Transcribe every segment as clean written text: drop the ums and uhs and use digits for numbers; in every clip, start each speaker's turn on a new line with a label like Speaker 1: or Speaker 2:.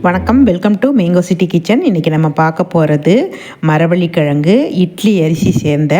Speaker 1: வணக்கம், welcome to mango city kitchen. இன்றைக்கி நம்ம பார்க்க போகிறது மரவள்ளிக்கிழங்கு இட்லி அரிசி சேர்ந்த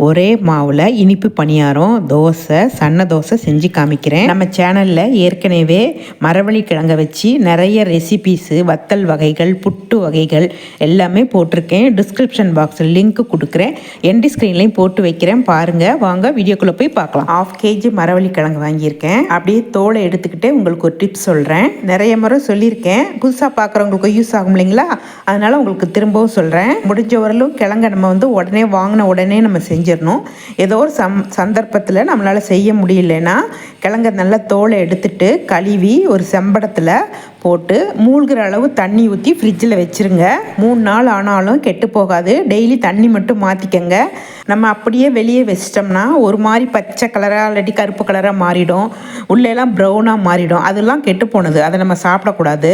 Speaker 1: ஒரே மாவில் இனிப்பு பணியாரம் தோசை, சன்ன தோசை செஞ்சு காமிக்கிறேன். நம்ம சேனலில் ஏற்கனவே மரவள்ளிக்கிழங்கை வச்சு நிறைய ரெசிபீஸு, வத்தல் வகைகள், புட்டு வகைகள் எல்லாமே போட்டிருக்கேன். டிஸ்கிரிப்ஷன் பாக்ஸில் லிங்க் கொடுக்குறேன், என்டி ஸ்க்ரீன்லேயும் போட்டு வைக்கிறேன், பாருங்கள். வாங்க வீடியோக்குள்ளே போய் பார்க்கலாம். 1/2 kg மரவள்ளிக்கிழங்கு வாங்கியிருக்கேன். அப்படியே தோலை எடுத்துக்கிட்டு உங்களுக்கு ஒரு டிப்ஸ் சொல்கிறேன். நிறைய முறை சொல்லியிருக்கேன், புதுசாக பார்க்குறவங்களுக்கு யூஸ் ஆகும் இல்லைங்களா, அதனால் உங்களுக்கு திரும்பவும் சொல்கிறேன். முடிஞ்ச வரலும் கிழங்க நம்ம உடனே வாங்கின உடனே நம்ம செஞ்சிடணும். ஏதோ ஒரு சந்தர்ப்பத்தில் நம்மளால் செய்ய முடியலன்னா கிழங்க நல்லா தோலை எடுத்துட்டு கழுவி ஒரு செம்படத்தில் போட்டு மூழ்கிற அளவு தண்ணி ஊற்றி ஃப்ரிட்ஜில் வச்சுருங்க. 3 நாள் ஆனாலும் கெட்டு போகாது. டெய்லி தண்ணி மட்டும் மாற்றிக்கங்க. நம்ம அப்படியே வெளியே வச்சிட்டோம்னா ஒரு மாதிரி பச்சை கலராக இல்லாட்டி கருப்பு கலராக மாறிடும், உள்ளெல்லாம் ப்ரௌனாக மாறிடும். அதெல்லாம் கெட்டு போனது, அதை நம்ம சாப்பிடக்கூடாது.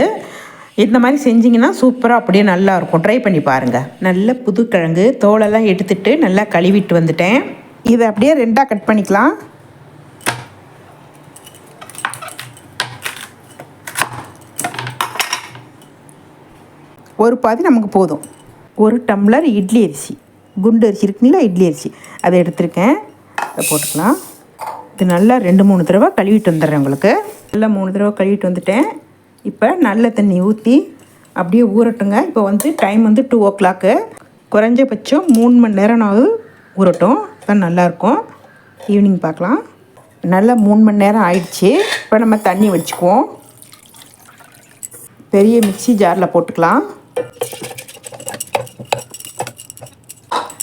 Speaker 1: இந்த மாதிரி செஞ்சிங்கன்னா சூப்பராக அப்படியே நல்லாயிருக்கும். ட்ரை பண்ணி பாருங்கள். நல்ல புது கிழங்கு தோலெல்லாம் எடுத்துட்டு நல்லா கழுவிட்டு வந்துட்டேன். இதை அப்படியே 2ஆக கட் பண்ணிக்கலாம். ஒரு பாதி நமக்கு போதும். 1 டம்ளர் இட்லி அரிசி, குண்டு அரிசி இருக்குங்களா, இட்லி அரிசி, அதை எடுத்துருக்கேன். அதை போட்டுக்கலாம். இது நல்லா 2-3 தடவை கழுவிட்டு வந்துடுறேன். உங்களுக்கு நல்லா 3 தடவை கழுவிட்டு வந்துட்டேன். இப்போ நல்ல தண்ணி ஊற்றி அப்படியே ஊறட்டுங்க. இப்போ டைம் 2 o'clock. குறைஞ்சபட்சம் 3 மணி நேரம்னாவது ஊறட்டும், தான் நல்லாயிருக்கும். ஈவினிங் பார்க்கலாம். நல்லா 3 மணி நேரம் ஆயிடுச்சு. இப்போ நம்ம தண்ணி வச்சுக்குவோம். பெரிய மிக்ஸி ஜாரில் போட்டுக்கலாம்.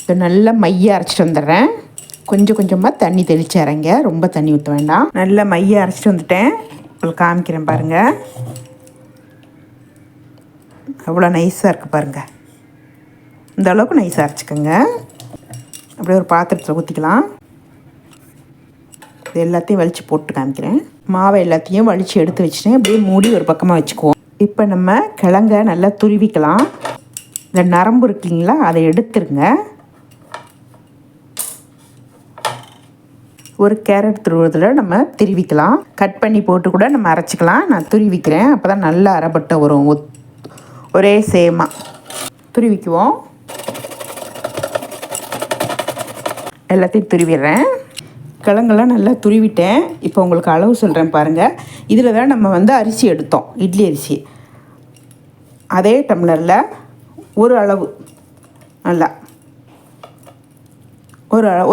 Speaker 1: இதை நல்லா மைய அரைச்சிட்டு வந்துடுறேன். கொஞ்சம் கொஞ்சமாக தண்ணி தெளித்து இறங்க, ரொம்ப தண்ணி ஊற்ற வேண்டாம். நல்லா மைய அரைச்சிட்டு வந்துட்டேன். உங்களுக்கு காமிக்கிறேன் பாருங்கள். அவ்வளோ நைஸாக இருக்குது பாருங்கள். இந்த அளவுக்கு நைஸாக அரைச்சிக்கோங்க. அப்படியே ஒரு பாத்திரத்தில் ஊற்றிக்கலாம். இது எல்லாத்தையும் வலித்து போட்டு காமிக்கிறேன். மாவை எல்லாத்தையும் வலித்து எடுத்து வச்சுட்டேன். அப்படியே மூடி ஒரு பக்கமாக வச்சுக்குவோம். இப்போ நம்ம கிழங்க நல்லா துருவிக்கலாம். இந்த நரம்பு இருக்குங்களா, அதை எடுத்துருங்க. ஒரு கேரட் துருவதில் நம்ம துருவிக்கலாம். கட் பண்ணி போட்டு கூட நம்ம அரைச்சிக்கலாம். நான் துருவிக்கிறேன், அப்போ தான் நல்லா அரைப்பட்ட வரும். ஒரே சேமாக துருவிக்குவோம். எல்லாத்தையும் துருவிடுறேன். கிழங்கெல்லாம் நல்லா துருவிட்டேன். இப்போ உங்களுக்கு அளவு சொல்கிறேன் பாருங்கள். இதில் தான் நம்ம அரிசி எடுத்தோம், இட்லி அரிசி. அதே டம்ளரில் ஒரு அளவு நல்லா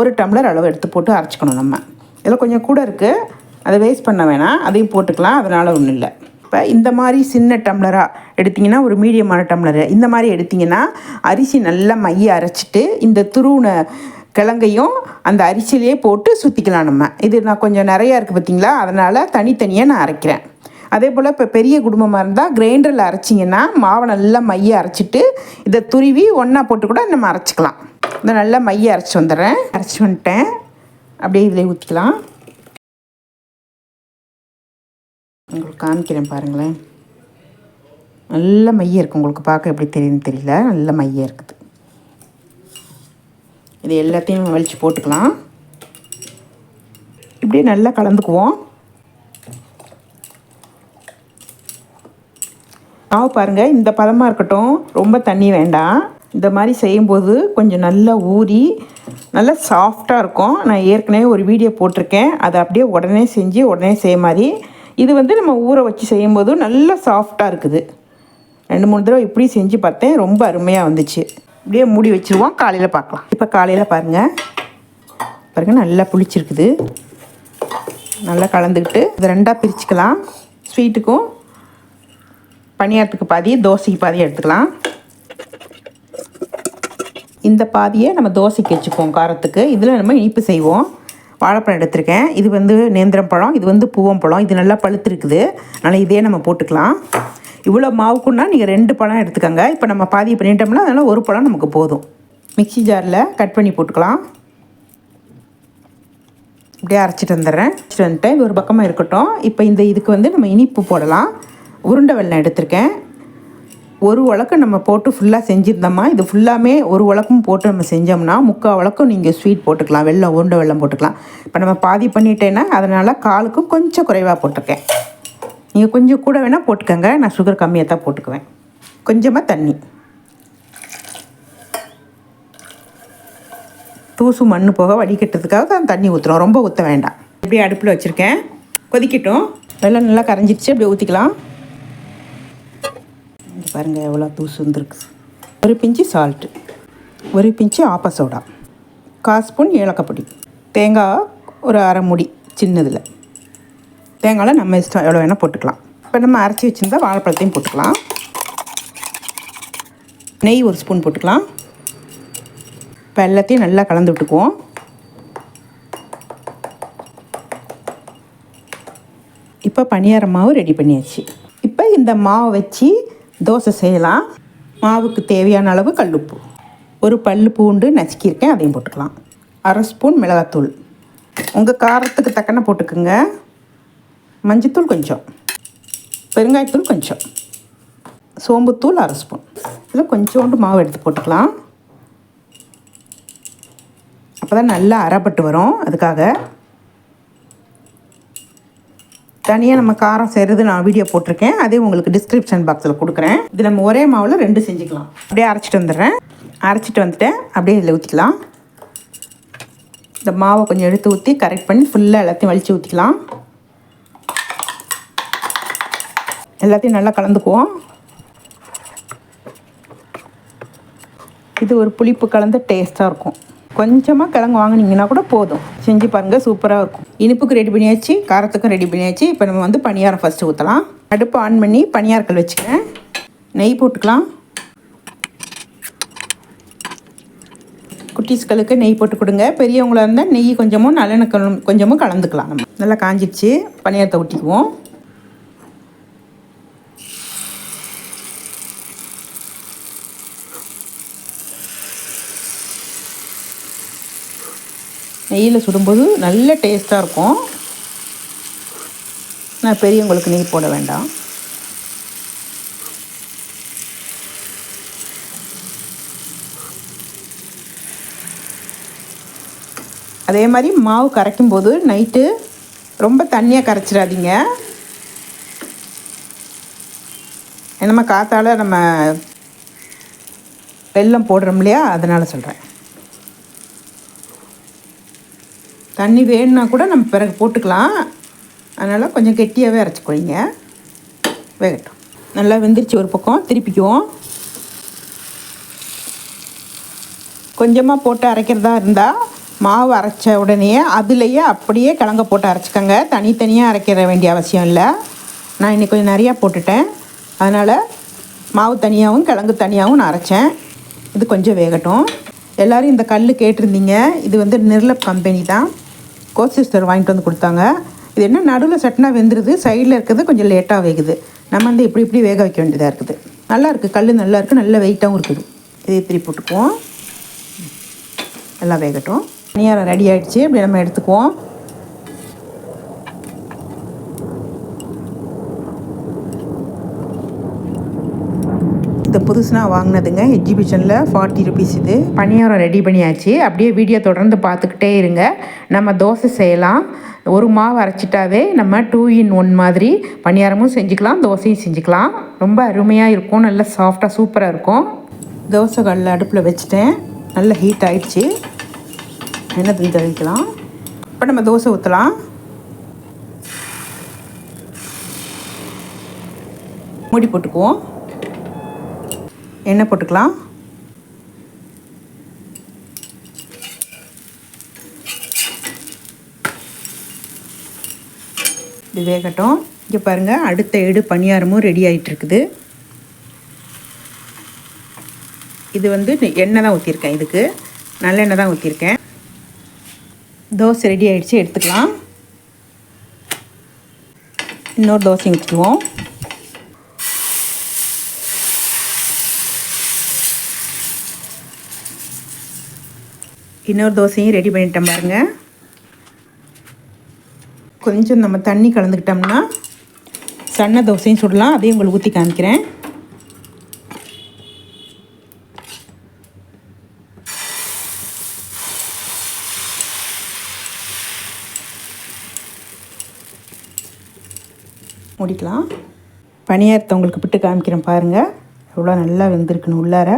Speaker 1: ஒரு டம்ளர் அளவு எடுத்து போட்டு அரைச்சிக்கணும். நம்ம இதில் கொஞ்சம் கூட இருக்குது, அதை வேஸ்ட் பண்ண வேணாம், அதையும் போட்டுக்கலாம், அதனால் ஒன்றும் இல்லை. இப்போ இந்த மாதிரி சின்ன டம்ளராக எடுத்திங்கன்னா, ஒரு மீடியமான டம்ளரு இந்த மாதிரி எடுத்திங்கன்னா அரிசி நல்லா மைய அரைச்சிட்டு இந்த துருவின கிழங்கையும் அந்த அரிசியிலே போட்டு சுற்றிக்கலாம். நம்ம இது நான் கொஞ்சம் நிறையா இருக்குது பார்த்திங்களா, அதனால் தனித்தனியாக நான் அரைக்கிறேன். அதே போல் இப்போ பெரிய குடும்பமாக இருந்தால் கிரைண்டரில் அரைச்சிங்கன்னா மாவை நல்லா மைய அரைச்சிட்டு இதை துருவி ஒன்றா போட்டு கூட நம்ம அரைச்சிக்கலாம். இதை நல்லா மைய அரைச்சி வந்துடுறேன். அரைச்சி வந்துட்டேன். அப்படியே இதில் ஊற்றிக்கலாம். உங்களுக்கு காமிக்கிறேன் பாருங்களேன். நல்ல மைய இருக்குது. உங்களுக்கு பார்க்க எப்படி தெரியுதுன்னு தெரியல, நல்ல மைய இருக்குது. இது எல்லாத்தையும் வலித்து போட்டுக்கலாம். இப்படியே நல்லா கலந்துக்குவோம். மாவு பாருங்கள், இந்த பதமாக இருக்கட்டும், ரொம்ப தண்ணி வேண்டாம். இந்த மாதிரி செய்யும்போது கொஞ்சம் நல்லா ஊறி நல்லா சாஃப்டாக இருக்கும். நான் ஏற்கனவே ஒரு வீடியோ போட்டிருக்கேன், அதை அப்படியே உடனே செஞ்சு உடனே செய்ய மாதிரி. இது நம்ம ஊற வச்சு செய்யும்போது நல்லா சாஃப்டாக இருக்குது. 2-3 தடவை இப்படி செஞ்சு பார்த்தேன், ரொம்ப அருமையாக வந்துச்சு. இப்படியே மூடி வச்சுருவோம், காலையில் பார்க்கலாம். இப்போ காலையில் பாருங்கள் நல்லா புளிச்சிருக்குது. நல்லா கலந்துக்கிட்டு இதை 2ஆக பிரிச்சுக்கலாம். ஸ்வீட்டுக்கும் பணியாரத்துக்கு பாதி, தோசைக்கு பாதி எடுத்துக்கலாம். இந்த பாதியை நம்ம தோசைக்கு வச்சுக்குவோம் காரத்துக்கு. இதில் நம்ம இனிப்பு செய்வோம். வாழைப்பழம் எடுத்துருக்கேன். இது நேந்திரம் பழம், இது பூவம்பழம். இது நல்லா பழுத்துருக்குது, அதனால் இதே நம்ம போட்டுக்கலாம். இவ்வளோ மாவுக்குன்னா நீங்கள் 2 பழம் எடுத்துக்கோங்க. இப்போ நம்ம பாதி பண்ணிட்டோம்னா அதனால் 1 பழம் நமக்கு போதும். மிக்ஸி ஜாரில் கட் பண்ணி போட்டுக்கலாம். இப்படியே அரைச்சிட்டு வந்துடுறேன். இது ஒரு பக்கமாக இருக்கட்டும். இப்போ இதுக்கு நம்ம இனிப்பு போடலாம். உருண்டை வெல்லம் எடுத்திருக்கேன். 1 உலக்கு நம்ம போட்டு ஃபுல்லாக செஞ்சுருந்தோம்மா. இது ஃபுல்லாமே 1 உலக்கும் போட்டு நம்ம செஞ்சோம்னா 3/4 உலக்கும் நீங்கள் ஸ்வீட் போட்டுக்கலாம், உருண்டை வெல்லம் போட்டுக்கலாம். இப்போ நம்ம பாதி பண்ணிட்டேன்னா அதனால் 1/4க்கும் கொஞ்சம் குறைவாக போட்டிருக்கேன். நீங்கள் கொஞ்சம் கூட வேணால் போட்டுக்கோங்க, நான் சுகர் கம்மியாக தான் போட்டுக்குவேன். கொஞ்சமாக தண்ணி, தூசு மண் போக வடிகட்டுறதுக்காக தான் தண்ணி ஊற்றுறோம், ரொம்ப ஊற்ற வேண்டாம். இப்படியே அடுப்பில் வச்சுருக்கேன், கொதிக்கட்டும். வெள்ளம் நல்லா கரைஞ்சிடுச்சு, அப்படியே ஊற்றிக்கலாம். பாருங்கள் எவ்வளோ தூசு வந்துருக்கு. ஒரு பிஞ்சு சால்ட்டு, ஒரு பிஞ்சு ஆப்ப சோடா, 1/4 ஸ்பூன் ஏலக்காய், தேங்காய் ஒரு அரை மூடி சின்னதில். தேங்காயில் நம்ம இஷ்டம் எவ்வளோ வேணால் போட்டுக்கலாம். இப்போ நம்ம அரைச்சி வச்சுருந்தா வாழைப்பழத்தையும் போட்டுக்கலாம். நெய் 1 ஸ்பூன் போட்டுக்கலாம். இப்போ எல்லாத்தையும் நல்லா கலந்து விட்டுக்குவோம். இப்போ பணியார மாவு ரெடி பண்ணியாச்சு. இப்போ இந்த மாவை வச்சு தோசை செய்யலாம். மாவுக்கு தேவையான அளவு கல்லுப்பு, ஒரு பல் பூண்டு நசுக்கியிருக்கேன், அதையும் போட்டுக்கலாம். 1/2 ஸ்பூன் மிளகாத்தூள், உங்கள் காரத்துக்கு தக்கன போட்டுக்குங்க. மஞ்சத்தூள் கொஞ்சம், பெருங்காயத்தூள் கொஞ்சம், சோம்புத்தூள் 1/2 ஸ்பூன். இதில் கொஞ்சோண்டு மாவு எடுத்து போட்டுக்கலாம். அப்போ தான் நல்லா அரைப்பட்டு வரும். அதுக்காக தனியாக நம்ம காரம் செய்கிறது நான் வீடியோ போட்டிருக்கேன், அதே உங்களுக்கு டிஸ்கிரிப்ஷன் பாக்ஸில் கொடுக்குறேன். இது நம்ம ஒரே மாவில் 2 செஞ்சுக்கலாம். அப்படியே அரைச்சிட்டு வந்துடுறேன். அரைச்சிட்டு வந்துட்டேன், அப்படியே இதில் ஊற்றிக்கலாம். இந்த மாவை கொஞ்சம் எடுத்து ஊற்றி கரெக்ட் பண்ணி ஃபுல்லாக எல்லாத்தையும் வலித்து ஊற்றிக்கலாம். எல்லாத்தையும் நல்லா கலந்துக்குவோம். இது ஒரு புளிப்பு கலந்த டேஸ்ட்டாக இருக்கும். கொஞ்சமாக கிழங்கு வாங்கினீங்கன்னா கூட போதும். செஞ்சு பாருங்கள், சூப்பராக இருக்கும். இனிப்புக்கு ரெடி பண்ணியாச்சு, காரத்துக்கும் ரெடி பண்ணியாச்சு. இப்போ நம்ம வந்து பணியாரம் ஃபஸ்ட்டு ஊற்றலாம். அடுப்பு ஆன் பண்ணி பணியாரக்கல் வச்சுக்கிறேன். நெய் போட்டுக்கலாம். குட்டீஸ்களுக்கு நெய் போட்டு கொடுங்க. பெரியவங்களாக இருந்தால் நெய் கொஞ்சமும் நல்லெண்ணெய் கொஞ்சமும் கலந்துக்கலாம். நம்ம நல்லா காஞ்சிடுச்சு, பணியாரத்தை ஊற்றிக்குவோம். நெய்யில் சுடும்போது நல்ல டேஸ்ட்டாக இருக்கும். நான் பெரியவங்களுக்கு நெய் போட வேண்டாம். அதே மாதிரி மாவு கரைக்கும் போது நைட்டு ரொம்ப தண்ணியாக கரைச்சிடாதீங்க. நம்ம காத்தால் நம்ம வெல்லம் போடுறோம் இல்லையா, அதனால் சொல்கிறேன். தண்ணி வேணுன்னா கூட நம்ம பிறகு போட்டுக்கலாம். அதனால் கொஞ்சம் கெட்டியாகவே அரைச்சிக்கொள்ளிங்க. வேகட்டும். நல்லா வெந்துருச்சு. ஒரு பக்கம் திருப்பிக்குவோம். கொஞ்சமாக போட்டு அரைக்கிறதா இருந்தால் மாவு அரைச்ச உடனே அதுலேயே அப்படியே கிழங்க போட்டு அரைச்சிக்கோங்க. தனித்தனியாக அரைக்கிற வேண்டிய அவசியம் இல்லை. நான் இன்றைக்கி கொஞ்சம் நிறையா போட்டுட்டேன், அதனால் மாவு தனியாகவும் கிழங்கு தனியாகவும் நான் அரைச்சேன். இது கொஞ்சம் வேகட்டும். எல்லோரும் இந்த கல் கேட்டிருந்தீங்க. இது வந்து நிர்லப் கம்பெனி தான், கோசிஸ்டர் வாங்கிட்டு வந்து கொடுத்தாங்க. இது என்ன நடுவில் சட்டினா வெந்துடுது, சைடில் இருக்கிறது கொஞ்சம் லேட்டாக வேகுது. நம்ம வந்து இப்படி வேக வைக்க வேண்டியதாக இருக்குது. நல்லாயிருக்கு, கல் நல்லாயிருக்கு, நல்ல வெயிட்டாகவும் இருக்குது. இதை திருப்பி போட்டுக்குவோம். எல்லாம் வேகட்டும். பணியாரம் ரெடி ஆகிடுச்சு. இப்படி நம்ம எடுத்துக்குவோம். இந்த புதுசுனா வாங்கினதுங்க, எக்ஸிபிஷனில் 40 ருபீஸ். இது பணியாரம் ரெடி பண்ணியாச்சு. அப்படியே வீடியோ தொடர்ந்து பார்த்துக்கிட்டே இருங்க. நம்ம தோசை செய்யலாம். ஒரு மாவு அரைச்சிட்டாவே நம்ம 2 in 1 மாதிரி பணியாரமும் செஞ்சுக்கலாம், தோசையும் செஞ்சுக்கலாம். ரொம்ப அருமையாக இருக்கும், நல்லா சாஃப்டாக சூப்பராக இருக்கும். தோசை கல்ல அடுப்பில் வச்சுட்டேன், நல்லா ஹீட் ஆகிடுச்சு. எண்ணெய் தண்ணி தெளிக்கலாம். இப்போ நம்ம தோசை ஊற்றலாம். மூடி போட்டுக்குவோம். எண்ணெய் போட்டுக்கலாம். இது வேகட்டும். இங்கே பாருங்கள், அடுத்த எடு பணியாரமும் ரெடி ஆகிட்டுருக்குது. இது வந்து எண்ணெய் தான் ஊற்றிருக்கேன், இதுக்கு நல்லெண்ணெய் தான் ஊற்றிருக்கேன். தோசை ரெடி ஆகிடுச்சு, எடுத்துக்கலாம். இன்னொரு தோசை ஊற்றிக்குவோம். இன்னொரு தோசையும் ரெடி பண்ணிட்டேன் பாருங்கள். கொஞ்சம் நம்ம தண்ணி கலந்துக்கிட்டோம்னா சன்ன தோசையும் சுடலாம். அதையும் உங்களுக்கு ஊற்றி காமிக்கிறேன். மூடிக்கலாம். பணியாரத்தை உங்களுக்கு பிட்டு காமிக்கிறேன் பாருங்கள். எவ்வளோ நல்லா வெந்திருக்குன்னு. உள்ளார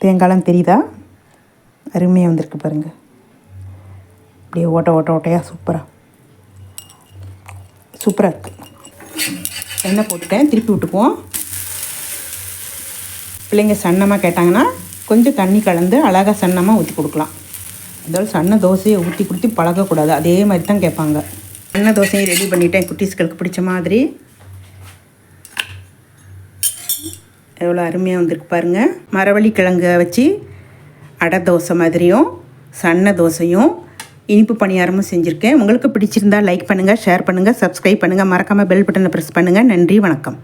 Speaker 1: தேங்காய்லாம் தெரியுதா? அருமையாக வந்திருக்கு பாருங்கள். அப்படியே ஓட்டையாக சூப்பராக இருக்குது. எண்ணெய் போட்டுட்டேன், திருப்பி விட்டுக்குவோம். பிள்ளைங்க சன்னமாக கேட்டாங்கன்னா கொஞ்சம் தண்ணி கலந்து அழகாக சன்னமாக ஊற்றி கொடுக்கலாம். இருந்தாலும் சன்ன தோசையை ஊற்றி கொடுத்து பழகக்கூடாது, அதே மாதிரி தான் கேட்பாங்க. சன்ன தோசையை ரெடி பண்ணிவிட்டேன் குட்டீஸ்களுக்கு பிடிச்ச மாதிரி. எவ்வளோ அருமையாக வந்திருக்கு பாருங்கள். மரவள்ளி கிழங்கை வச்சு அடை தோசை மாதிரியும் சன்ன தோசையும் இனிப்பு பணியாரமும் செஞ்சுருக்கேன். உங்களுக்கு பிடிச்சிருந்தால் லைக் பண்ணுங்கள், ஷேர் பண்ணுங்கள், சப்ஸ்கிரைப் பண்ணுங்கள், மறக்காமல் பெல் பட்டனை ப்ரெஸ் பண்ணுங்கள். நன்றி, வணக்கம்.